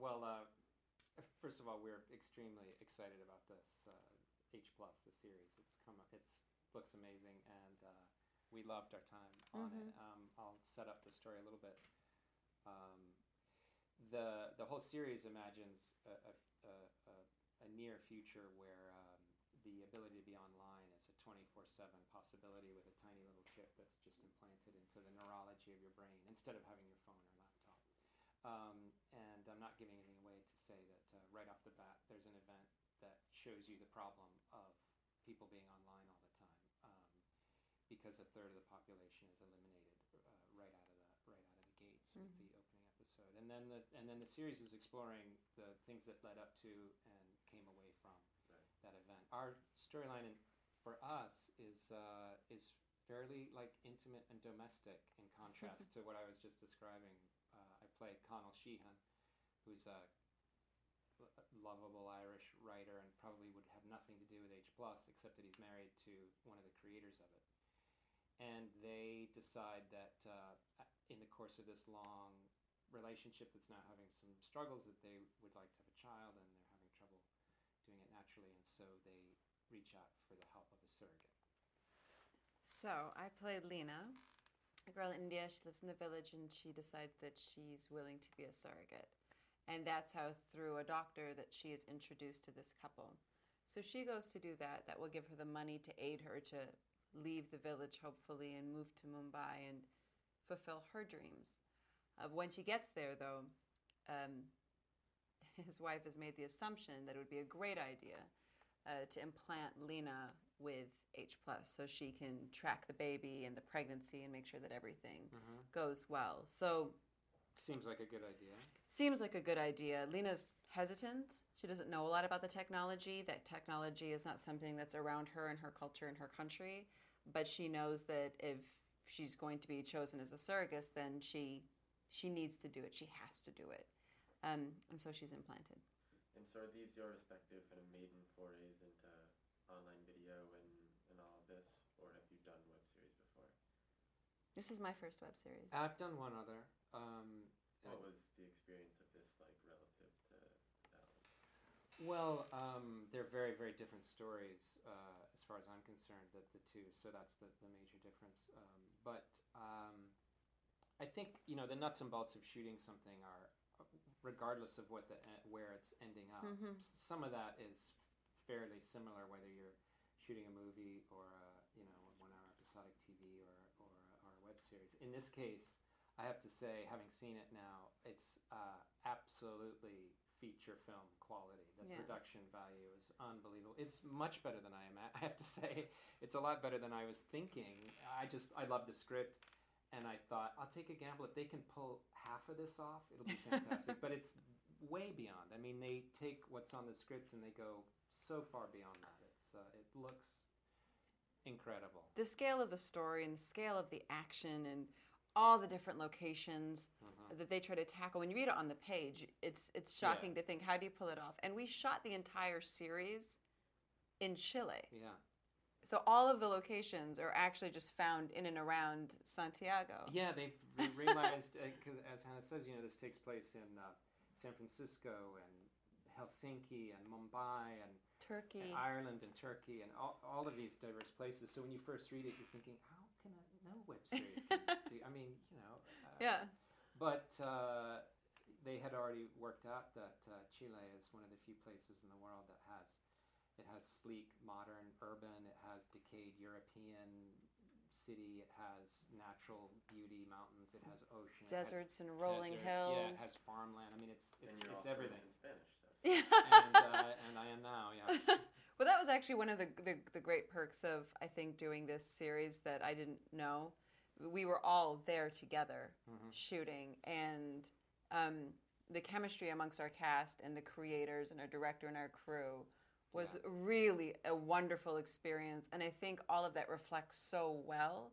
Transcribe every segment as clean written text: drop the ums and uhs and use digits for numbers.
Well, first of all, we're extremely excited about this H Plus, the series. It's looks amazing, and we loved our time on it. Mhm. I'll set up the story a little bit. Um, the whole series imagines a near future where the ability to be online is a 24/7 possibility with a tiny little chip that's just implanted into the neurology of your brain instead of having your phone or laptop. And I'm not giving anything away to say that right off the bat, there's an event that shows you the problem of people being online all the time, because a third of the population is eliminated right out of the gates with Mhm. the opening episode. And then the series is exploring the things that led up to and came away from Right. that event. Our storyline for us is fairly like intimate and domestic in contrast to what I was just describing. I play Connell Sheehan, who's a lovable Irish writer and probably would have nothing to do with H plus except that he's married to one of the creators of it. And they decide that in the course of this long relationship that's now having some struggles, that they would like to have a child, and they're having trouble doing it naturally, and so they reach out for the help of a surrogate. So I played Lena, a girl in India. She lives in the village, and she decides that she's willing to be a surrogate. And that's how, through a doctor, that she is introduced to this couple. So she goes to do that. That will give her the money to aid her to leave the village, hopefully, and move to Mumbai and fulfill her dreams. When she gets there, though, um, his wife has made the assumption that it would be a great idea to implant Lena with H plus so she can track the baby and the pregnancy and make sure that everything goes well. So Seems like a good idea. seems like a good idea. Lena's hesitant. She doesn't know a lot about the technology. That technology is not something that's around her and her culture and her country. But she knows that if she's going to be chosen as a surrogate, then she needs to do it. She has to do it. And so she's implanted. And so are these your respective kind of maiden forays into online video and all of this, or have you done web series before? This is my first web series. I've done one other. What was the experience of this like relative to that one? Well, they're very, very different stories as far as I'm concerned, the two. So that's the major difference. But I think the nuts and bolts of shooting something are, regardless of where it's ending up. Mm-hmm. Some of that is fairly similar, whether you're shooting a movie or a 1 hour episodic TV or a web series. In this case, I have to say, having seen it now, it's absolutely feature film quality. The Yeah. production value is unbelievable. It's much better than I have to say. It's a lot better than I was thinking. I love the script, and I thought, I'll take a gamble. If they can pull half of this off, it'll be fantastic. But it's way beyond. I mean, they take what's on the script and they go so far beyond that. It looks incredible. The scale of the story and the scale of the action and all the different locations that they try to tackle. When you read it on the page, it's shocking to think, how do you pull it off? And we shot the entire series in Chile. Yeah. So all of the locations are actually just found in and around Santiago. Yeah, they've realized, because as Hannah says, this takes place in San Francisco and Helsinki and Mumbai and Turkey. Ireland and Turkey and all of these diverse places. So when you first read it, you're thinking, how can no web series can do? I mean, Yeah. But they had already worked out that Chile is one of the few places in the world that has sleek, modern, urban. It has decayed European city. It has natural beauty, mountains. It has ocean. Deserts and rolling hills. hills. Yeah, it has farmland. I mean, And you're it's also everything. in Spanish, so. Yeah. And I am now. Yeah. Well, that was actually one of the great perks of, I think, doing this series that I didn't know. We were all there together shooting, and the chemistry amongst our cast and the creators and our director and our crew was really a wonderful experience. And I think all of that reflects so well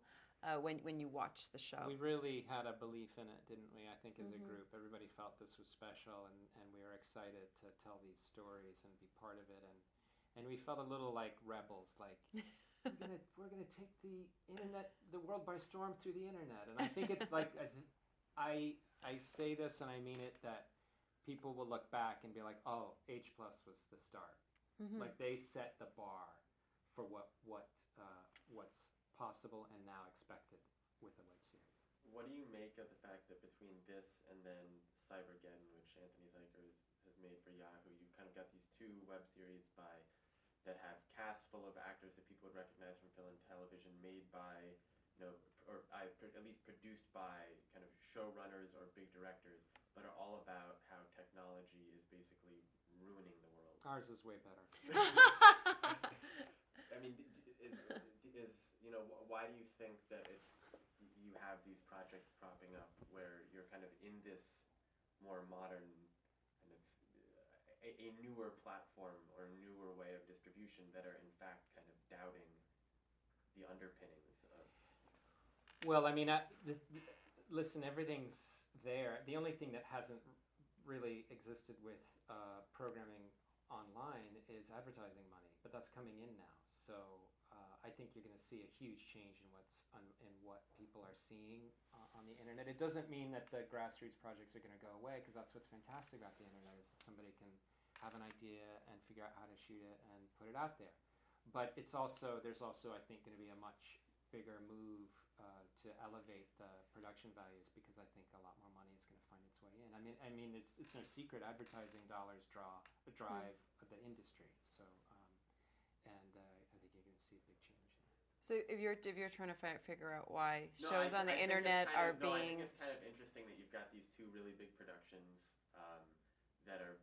when you watch the show. We really had a belief in it, didn't we? I think as a group, everybody felt this was special, and we were excited to tell these stories and be part of it. And we felt a little like rebels, like we're gonna take the internet, the world by storm through the internet. And I think it's like I say this and I mean it, that people will look back and be like, oh, H plus was the start. Like they set the bar for what's possible and now expected with a web series. What do you make of the fact that between this and then Cybergeddon, which Anthony Zuiker has made for Yahoo, you've kind of got these two web series that have casts full of actors that people would recognize from film and television, made by, or at least produced by kind of showrunners or big directors, but are all about how technology is basically ruining the world. Ours is way better. I mean, why do you think that you have these projects propping up where you're kind of in this more modern kind of a newer platform or newer way of distribution that are in fact kind of doubting the underpinnings of? Well, I mean, listen, everything's there. The only thing that hasn't really existed with programming online is advertising money, but that's coming in now. So I think you're going to see a huge change in what people are seeing on the internet. It doesn't mean that the grassroots projects are going to go away, because that's what's fantastic about the internet, is that somebody can have an idea and figure out how to shoot it and put it out there. But there's also I think going to be a much bigger move to elevate the production values, because I think a lot more money is going to find its way in. I mean, it's no secret advertising dollars drive the industry. So, and I think you're going to see a big change in that. So if you're trying to figure out why shows on the internet are being. I think it's kind of interesting that you've got these two really big productions that are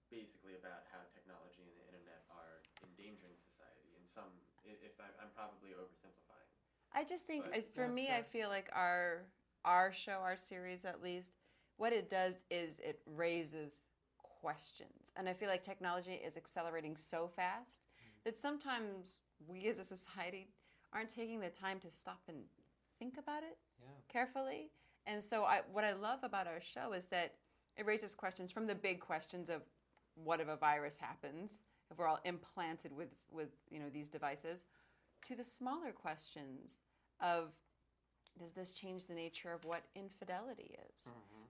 basically about how technology and the internet are endangering society. In some, if I'm probably oversimplifying. I just think, But for me, I feel like our show, our series at least, what it does is it raises questions. And I feel like technology is accelerating so fast that sometimes we as a society aren't taking the time to stop and think about it carefully. And so what I love about our show is that it raises questions, from the big questions of what if a virus happens, if we're all implanted with these devices, to the smaller questions of, does this change the nature of what infidelity is?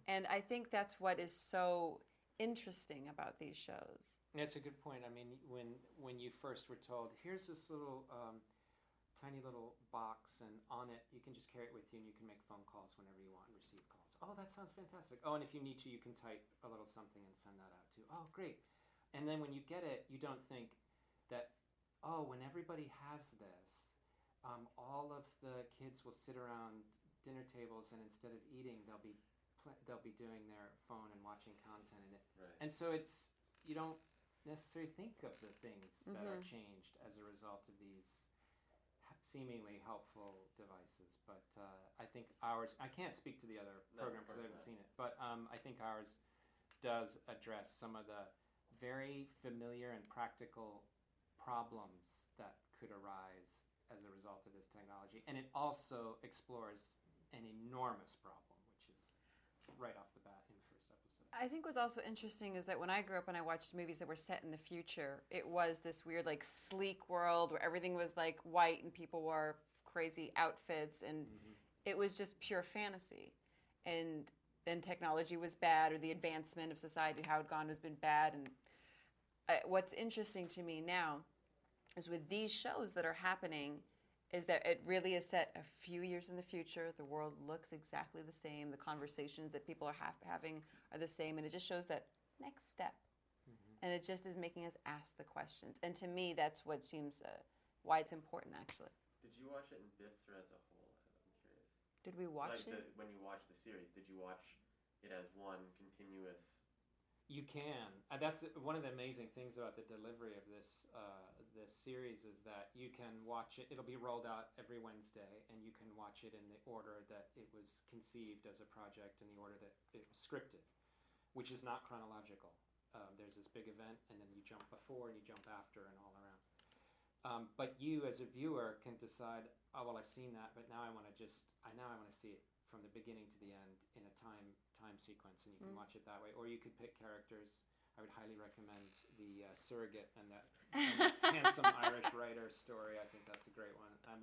And I think that's what is so interesting about these shows. That's a good point. I mean, when you first were told, here's this little tiny little box, and on it you can just carry it with you, and you can make phone calls whenever you want and receive calls. Oh, that sounds fantastic. Oh, and if you need to, you can type a little something and send that out too. Oh, great. And then when you get it, you don't think that, oh, when everybody has this, all of the kids will sit around dinner tables, and instead of eating, they'll be doing their phone and watching content in it. Right. And so you don't necessarily think of the things that are changed as a result of these seemingly helpful devices. But I think ours, I can't speak to the other program because I haven't seen it, but I think ours does address some of the very familiar and practical problems that could arise as a result of this technology. And it also explores an enormous problem, which is right off the bat in the first episode. I think what's also interesting is that when I grew up and I watched movies that were set in the future, it was this weird, like, sleek world where everything was like white and people wore crazy outfits, and it was just pure fantasy. And then technology was bad, or the advancement of society, how it gone, has been bad. And what's interesting to me now is with these shows that are happening is that it really is set a few years in the future. The world looks exactly the same. The conversations that people are having are the same. And it just shows that next step. And it just is making us ask the questions. And to me, that's what seems why it's important, actually. Did you watch it in bits or as a whole? I'm curious. Did we watch it? When you watched the series, did you watch it as one continuous? You can. That's one of the amazing things about the delivery of this series, is that you can watch it. It'll be rolled out every Wednesday, and you can watch it in the order that it was conceived as a project, and the order that it was scripted, which is not chronological. There's this big event, and then you jump before and you jump after and all around. But you, as a viewer, can decide, oh, well, I've seen that, but now I want to see it from the beginning to the end in a time sequence, and you can watch it that way. Or you could pick characters. I would highly recommend the Surrogate and that handsome Irish writer story. I think that's a great one.